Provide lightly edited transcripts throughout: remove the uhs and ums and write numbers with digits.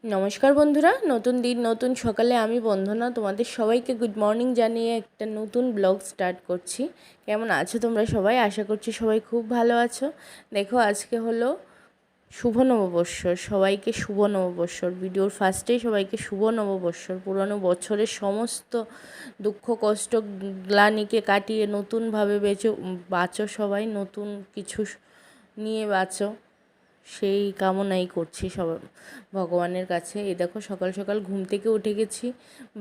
নমস্কার বন্ধুরা, নতুন দিন নতুন সকালে আমি বন্ধনা তোমাদের সবাইকে গুড মর্নিং জানিয়ে একটা নতুন ব্লগ স্টার্ট করছি। কেমন আছো তোমরা সবাই? আশা করছি সবাই খুব ভালো আছো। দেখো, আজকে হলো শুভ নববর্ষর। সবাইকে শুভ নববর্ষর। ভিডিওর ফার্স্টেই সবাইকে শুভ নববর্ষর। পুরনো বছরের সমস্ত দুঃখ কষ্ট গ্লানিকে কাটিয়ে নতুনভাবে বাঁচো, সবাই নতুন কিছু নিয়ে বাঁচো, সেই কামনাই করছি সব ভগবানের কাছে। এই দেখো, সকাল সকাল ঘুম থেকে উঠে গেছি।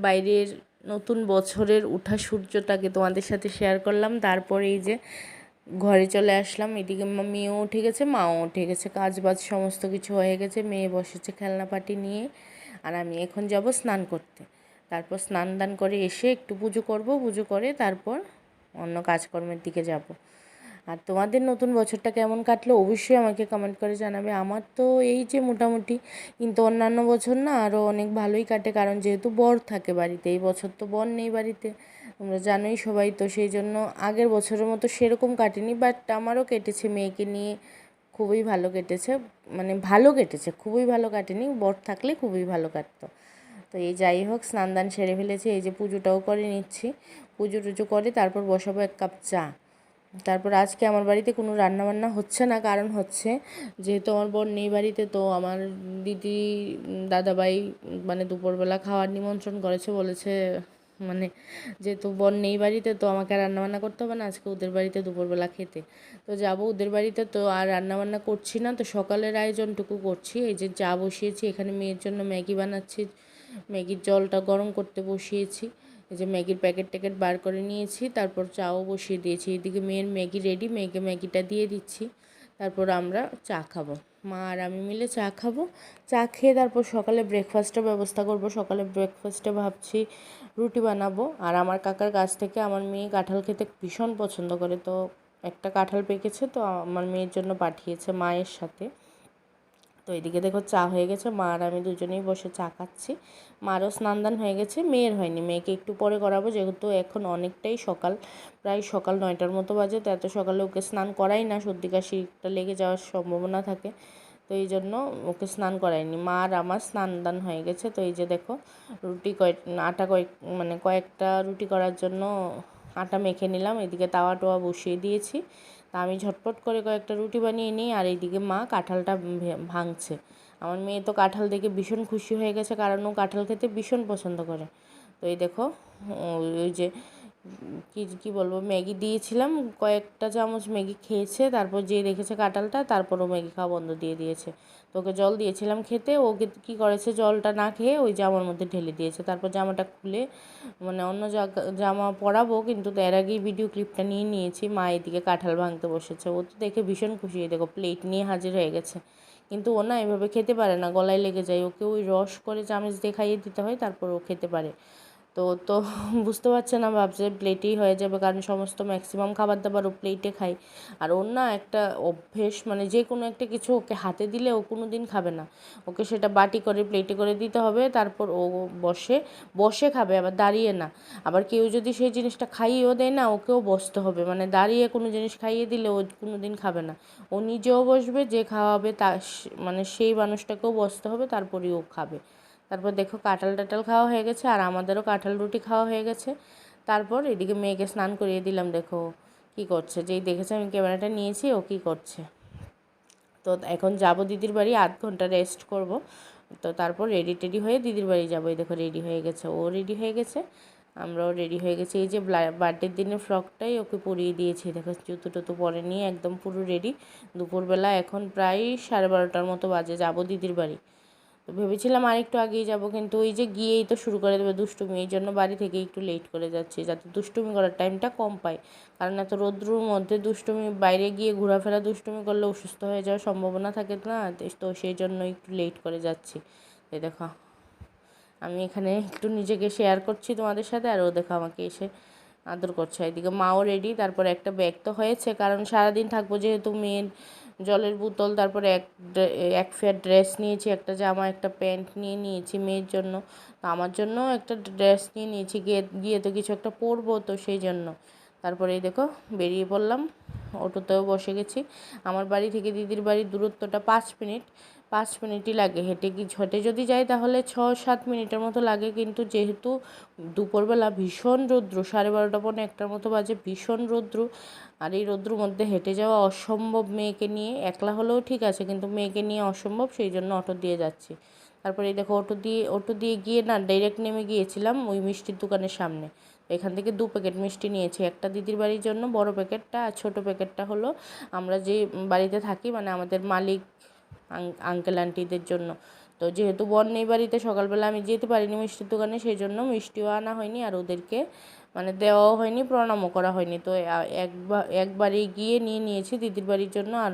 বাইরের নতুন বছরের উঠা সূর্যটাকে তোমাদের সাথে শেয়ার করলাম। তারপরে এই যে ঘরে চলে আসলাম। এদিকে মেয়েও উঠে গেছে, মাও উঠে গেছে, কাজ বাজ সমস্ত কিছু হয়ে গেছে। মেয়ে বসেছে খেলনা পাটি নিয়ে, আর আমি এখন যাব স্নান করতে। তারপর স্নান দান করে এসে একটু পুজো করব, পুজো করে তারপর অন্য কাজকর্মের দিকে যাব। আর তোমাদের নতুন বছরটা কেমন কাটলো অবশ্যই আমাকে কমেন্ট করে জানাবে। আমার তো এই যে মোটামুটি, কিন্তু অন্যান্য বছর না আরও অনেক ভালোই কাটে, কারণ যেহেতু বর থাকে বাড়িতে। এই বছর তো বর নেই বাড়িতে, তোমরা জানোই সবাই। তো সেই জন্য আগের বছরের মতো সেরকম কাটেনি, বাট আমারও কেটেছে। মেয়েকে নিয়ে খুবই ভালো কেটেছে, মানে ভালো কেটেছে, খুবই ভালো কাটেনি। বর থাকলে খুবই ভালো কাটতো। তো এই যাই হোক, স্নান দান সেরে ফেলেছি। এই যে পুজোটাও করে নিচ্ছি। পুজো টুজো করে তারপর বসাবো এক কাপ চা। তারপর আজকে আমার বাড়িতে কোনো রান্নাবান্না হচ্ছে না, কারণ হচ্ছে যেহেতু আমার বোন নেই বাড়িতে, তো আমার দিদি দাদাভাই মানে দুপুরবেলা খাওয়ার নিমন্ত্রণ করেছে, বলেছে মানে যেহেতু বোন নেই বাড়িতে তো আমাকে রান্নাবান্না করতে হবে না, আজকে ওদের বাড়িতে দুপুরবেলা খেতে। তো যাব ওদের বাড়িতে, তো আর রান্নাবান্না করছি না। তো সকালের আয়োজনটুকু করছি। এই যে চা বসিয়েছি, এখানে মেয়ের জন্য ম্যাগি বানাচ্ছি। ম্যাগির জলটা গরম করতে বসিয়েছি। এই যে ম্যাগির প্যাকেট ট্যাকেট বার করে নিয়েছি, তারপর চাও বসিয়ে দিয়েছি। এদিকে মেয়ের ম্যাগি রেডি, মেয়েকে ম্যাগিটা দিয়ে দিচ্ছি। তারপর আমরা চা খাবো, মা আর আমি মিলে চা খাবো। চা খেয়ে তারপর সকালে ব্রেকফাস্টের ব্যবস্থা করব। সকালে ব্রেকফাস্টে ভাবছি রুটি বানাবো। আর আমার কাকার কাছ থেকে আমার মেয়ে কাঁঠাল খেতে ভীষণ পছন্দ করে, তো একটা কাঁঠাল পেকেছে, তো আমার মেয়ের জন্য পাঠিয়েছে মায়ের সাথে। তো এদিকে দেখো চা হয়ে গেছে, মা আর আমি দুজনেই বসে চা খাচ্ছি। মারও স্নান দান হয়ে গেছে, মেয়ের হয়নি। মেয়েকে একটু পরে করাবো, যেহেতু এখন অনেকটাই সকাল, প্রায় সকাল 9টার মতো বাজে। তো এত সকালে ওকে স্নান করাই না, সর্দি কাশিটা লেগে যাওয়ার সম্ভাবনা থাকে। তো এই জন্য ওকে স্নান করাইনি। মা আর আমার স্নান দান হয়ে গেছে। তো এই যে দেখো, রুটি আটা কয়েকটা রুটি করার জন্য আটা মেখে নিলাম। এদিকে তাওয়া টোয়া বসিয়ে দিয়েছি। তা আমি ঝটপট করে কয়েকটা রুটি বানিয়ে নিই, আর এইদিকে মা কাঁঠালটা ভাঙছে। আমার মেয়ে তো কাঁঠাল দেখে ভীষণ খুশি হয়ে গেছে, কারণ ও কাঁঠাল খেতে ভীষণ পছন্দ করে। তো এই দেখো, ওই যে কী বলবো, ম্যাগি দিয়েছিলাম, কয়েকটা চামচ ম্যাগি খেয়েছে। তারপর যে দেখেছে কাঁঠালটা, তারপর ও ম্যাগি খাওয়া বন্ধ দিয়ে দিয়েছে। তো ওকে জল দিয়েছিলাম খেতে, ওকে কী করেছে, জলটা না খেয়ে ওই জামার মধ্যে ঢেলে দিয়েছে। তারপর জামাটা খুলে মানে অন্য জামা পরাবো, কিন্তু এর আগেই ভিডিও ক্লিপটা নিয়ে নিয়েছি। মা এদিকে কাঁঠাল ভাঙতে বসেছে। ও তো দেখে ভীষণ খুশি। দেখো প্লেট নিয়ে হাজির হয়ে গেছে। কিন্তু ও না এভাবে খেতে পারে না, গলায় লেগে যায়। ওকে ওই রস করে চামচ দিয়ে খাইয়ে দিতে হয়, তারপর ও খেতে পারে। তো তো বুঝতে পারছে না, ভাবছে প্লেটেই হয়ে যাবে, কারণ সমস্ত ম্যাক্সিমাম খাবার দাবার ও প্লেটে খায়। আর ওর না একটা অভ্যেস, মানে যে কোনো একটা কিছু ওকে হাতে দিলে ও কোনো দিন খাবে না। ওকে সেটা বাটি করে প্লেটে করে দিতে হবে, তারপর ও বসে বসে খাবে, আবার দাঁড়িয়ে না। আবার কেউ যদি সেই জিনিসটা খাইয়েও দেয় না, ওকেও বসতে হবে, মানে দাঁড়িয়ে কোনো জিনিস খাইয়ে দিলে ও কোনো দিন খাবে না। ও নিজেও বসবে, যে খাওয়াবে তা মানে সেই মানুষটাকেও বসতে হবে, তারপরেই ও খাবে। তারপর দেখো কাঁঠাল টাটাল খাওয়া হয়ে গেছে, আর আমাদেরও কাঁঠাল রুটি খাওয়া হয়ে গেছে। তারপর এদিকে মেয়েকে স্নান করিয়ে দিলাম। দেখো কি করছে, যেই দেখেছে আমি ক্যামেরাটা নিয়েছি ও কী করছে। তো এখন যাব দিদির বাড়ি, 1/2 ঘন্টা রেস্ট করব। তো তারপর রেডি টেডি হয়ে দিদির বাড়ি যাবো। এই দেখো রেডি হয়ে গেছে, ও রেডি হয়ে গেছে, আমরাও রেডি হয়ে গেছি। এই যে বার্থডের দিনের ফ্রকটাই ওকে পরিয়ে দিয়েছি। দেখো জুতো টুতো পরে নিয়ে একদম পুরো রেডি। দুপুরবেলা এখন প্রায় 12:30টার মতো বাজে, যাবো দিদির বাড়ি। তো ভেবেছিলাম আরেকটু আগেই যাব, কিন্তু ওই যে গিয়েই তো শুরু করে দেবে দুষ্টুমি। এই জন্য বাড়ি থেকে একটু লেট করে যাচ্ছি, যাতে দুষ্টুমি করার টাইমটা কম পাই। কারণ এত রোদ্রুর মধ্যে দুষ্টুমি, বাইরে গিয়ে ঘোরাফেরা দুষ্টুমি করলে অসুস্থ হয়ে যাওয়ার সম্ভাবনা থাকে না, তো সেই জন্য একটু লেট করে যাচ্ছি। এই দেখো, আমি এখানে একটু নিজেকে শেয়ার করছি তোমাদের সাথে, আর ও দেখো আমাকে এসে আদর করছে। এদিকে মাও রেডি। তারপর একটা ব্যাগ তো হয়েছে, কারণ সারাদিন থাকবো যেহেতু। মেয়ের জলের বোতল, তারপরে এক ফেয়ার ড্রেস নিয়েছি, একটা জামা একটা প্যান্ট নিয়ে নিয়েছি মেয়ের জন্য। তো আমার জন্য একটা ড্রেস নিয়ে নিয়েছি, গিয়ে গিয়ে তো কিছু একটা পরবো, তো সেই জন্য। তারপরে এই দেখো বেরিয়ে পড়লাম, অটোতেও বসে গেছি। আমার বাড়ি থেকে দিদির বাড়ির দূরত্বটা 5 মিনিট, 5 মিনিটই লাগে। হেঁটে যদি যাই তাহলে 6-7 মিনিটের মতো লাগে, কিন্তু যেহেতু দুপুরবেলা ভীষণ রৌদ্র, 12:30 পৌনে 1টার মতো বাজে, ভীষণ রৌদ্র, আর এই রৌদ্রের মধ্যে হেঁটে যাওয়া অসম্ভব। মেয়েকে নিয়ে একলা হলেও ঠিক আছে, কিন্তু মেয়েকে নিয়ে অসম্ভব, সেই জন্য অটো দিয়ে যাচ্ছি। তারপরে এই দেখো অটো দিয়ে গিয়ে না ডাইরেক্ট নেমে গিয়েছিলাম ওই মিষ্টির দোকানের সামনে। এখান থেকে 2 প্যাকেট মিষ্টি নিয়েছি, একটা দিদির বাড়ির জন্য বড় প্যাকেটটা, আর ছোটো প্যাকেটটা হলো আমরা যে বাড়িতে থাকি মানে আমাদের মালিক আঙ্কেল আন্টিদের জন্য। তো যেহেতু বোন নেই বাড়িতে, সকালবেলা আমি যেতে পারিনি মিষ্টির দোকানে, সেই জন্য মিষ্টিও আনা হয়নি আর ওদেরকে মানে দেওয়াও হয়নি, প্রণামও করা হয়নি। তো একবারে গিয়ে নিয়েছি দিদির বাড়ির জন্য আর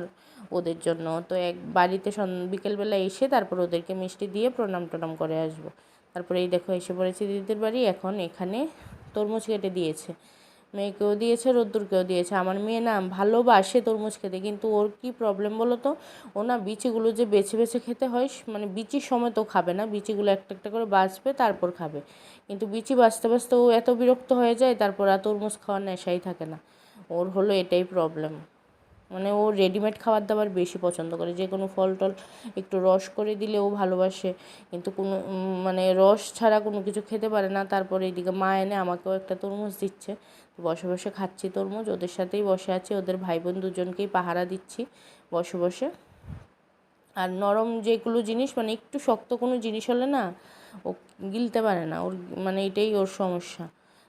ওদের জন্য। তো বাড়িতে বিকেলবেলা এসে তারপর ওদেরকে মিষ্টি দিয়ে প্রণাম করে আসবো। তারপরে এই দেখো এসে পড়েছি দিদির বাড়ি। এখন এখানে তরমুজ কেটে দিয়েছে, মেয়েকেও দিয়েছে, রোদ্দুরকেও দিয়েছে। আমার মেয়ে না ভালোবাসে তরমুজ খেতে, কিন্তু ওর কি প্রবলেম বলো তো, ও না বিচিগুলো যে বেছে বেছে খেতে হয়, মানে বিচির সময় তো খাবে না, বিচিগুলো একটা একটা করে বাছবে তারপর খাবে, কিন্তু বিচি বাছতে বাছতে ও এত বিরক্ত হয়ে যায়, তারপর আর তরমুজ খাওয়ার নেশাই থাকে না। ওর হলো এটাই প্রবলেম, মানে ও রেডিমেড খাবার দাবার বেশি পছন্দ করে। যে কোনো ফল টল একটু রস করে দিলে ও ভালোবাসে, কিন্তু কোনো মানে রস ছাড়া কোনো কিছু খেতে পারে না। তারপরে এইদিকে মা এনে আমাকেও একটা তরমুজ দিচ্ছে, বসে বসে খাচ্ছি তরমুজ, ওদের সাথেই বসে আছি, ওদের ভাই বোন দুজনকেই পাহারা দিচ্ছি বসে বসে। আর নরম যেগুলো জিনিস মানে একটু শক্ত কোনো জিনিস হলে না ও গিলতে পারে না, ওর মানে এটাই ওর সমস্যা।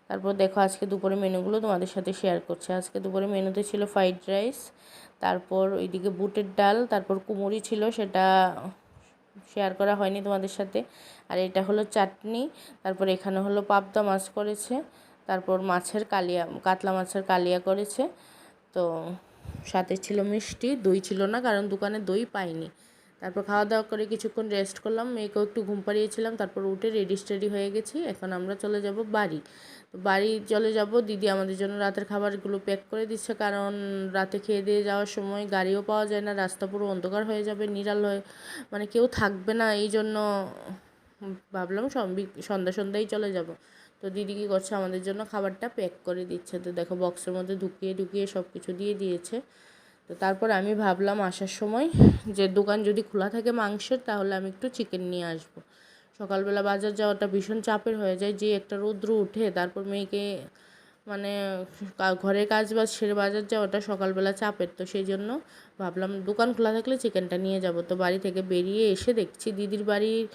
তারপর দেখো আজকে দুপুরে মেনুগুলো তোমাদের সাথে শেয়ার করছি। আজকে দুপুরে মেনুতে ছিল ফ্রাইড রাইস, তারপর ওইদিকে বুটের ডাল, তারপর কুমড়ি ছিল, সেটা শেয়ার করা হয়নি তোমাদের সাথে। আর এটা হলো চাটনি, তারপর এখানে হলো পাবদা মাছ করেছে, তারপর কাতলা মাছের কালিয়া করেছে। তো সাথে ছিল মিষ্টি, দই ছিল না কারণ দোকানে দই পাইনি। তারপর খাওয়া দাওয়া করে কিছুক্ষণ রেস্ট করলাম, মেয়েকেও একটু ঘুম পাড়িয়েছিলাম, তারপর উঠে রেডি হয়ে গেছি। এখন আমরা চলে যাব বাড়ি। তো বাড়ি চলে যাব, দিদি আমাদের জন্য রাতের খাবারগুলো প্যাক করে দিচ্ছে, কারণ রাতে খেয়ে দিয়ে যাওয়ার সময় গাড়িও পাওয়া যায় না, রাস্তা পুরো অন্ধকার হয়ে যাবে, নিরাল হয়ে মানে কেউ থাকবে না, এই জন্য ভাবলাম সন্ধ্যায় চলে যাব। তো দিদি কী করছে, আমাদের জন্য খাবারটা প্যাক করে দিচ্ছে। তো দেখো বক্সের মধ্যে ঢুকিয়ে সব কিছু দিয়ে দিয়েছে। তো তারপর আমি ভাবলাম আসার সময় যে দোকান যদি খোলা থাকে মাংসের, তাহলে আমি একটু চিকেন নিয়ে আসবো। সকালবেলা বাজার যাওয়াটা ভীষণ চাপের হয়ে যায়, যে একটা রৌদ্র উঠে তারপর মেয়েকে মানে ঘরের কাজ বাজ সেরে বাজার যাওয়াটা সকালবেলা চাপের। তো সেই জন্য ভাবলাম দোকান খোলা থাকলে চিকেনটা নিয়ে যাব। তো বাড়ি থেকে বেরিয়ে এসে দেখছি দিদির বাড়ির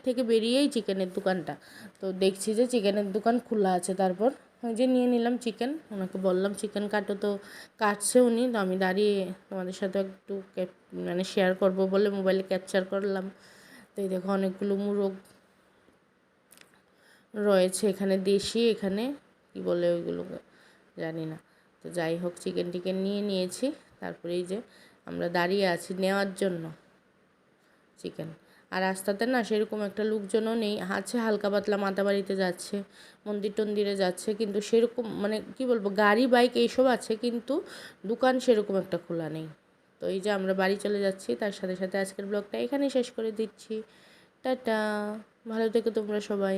থেকে বেরিয়েই চিকেনের দোকানটা, তো দেখছি যে চিকেনের দোকান খোলা আছে। তারপর ওই যে নিয়ে নিলাম চিকেন, ওনাকে বললাম চিকেন কাটো, তো কাটছে উনি। তো আমি দাঁড়িয়ে তোমাদের সাথে একটু মানে শেয়ার করব বলে মোবাইলে ক্যাপচার করলাম। তো এই দেখো অনেকগুলো মুরগ রয়েছে এখানে, দেশি, এখানে কি বলে ওইগুলোকে জানি না। তো যাই হোক চিকেন নিয়ে নিয়েছি। তারপরে এই যে আমরা দাঁড়িয়ে আছি নেওয়ার জন্য চিকেন। আর রাস্তাতে না সেরকম একটা লোকজনও নেই, আছে হালকা পাতলা মাতাবাড়িতে যাচ্ছে, মন্দির টন্দিরে যাচ্ছে, কিন্তু সেরকম মানে কি বলবো গাড়ি বাইক এইসব আছে, কিন্তু দোকান সেরকম একটা খোলা নেই। তো এই যে আমরা বাড়ি চলে যাচ্ছি, তার সাথে সাথে আজকের ব্লগটা এখানেই শেষ করে দিচ্ছি। টাটা, ভালো থেকো তোমরা সবাই।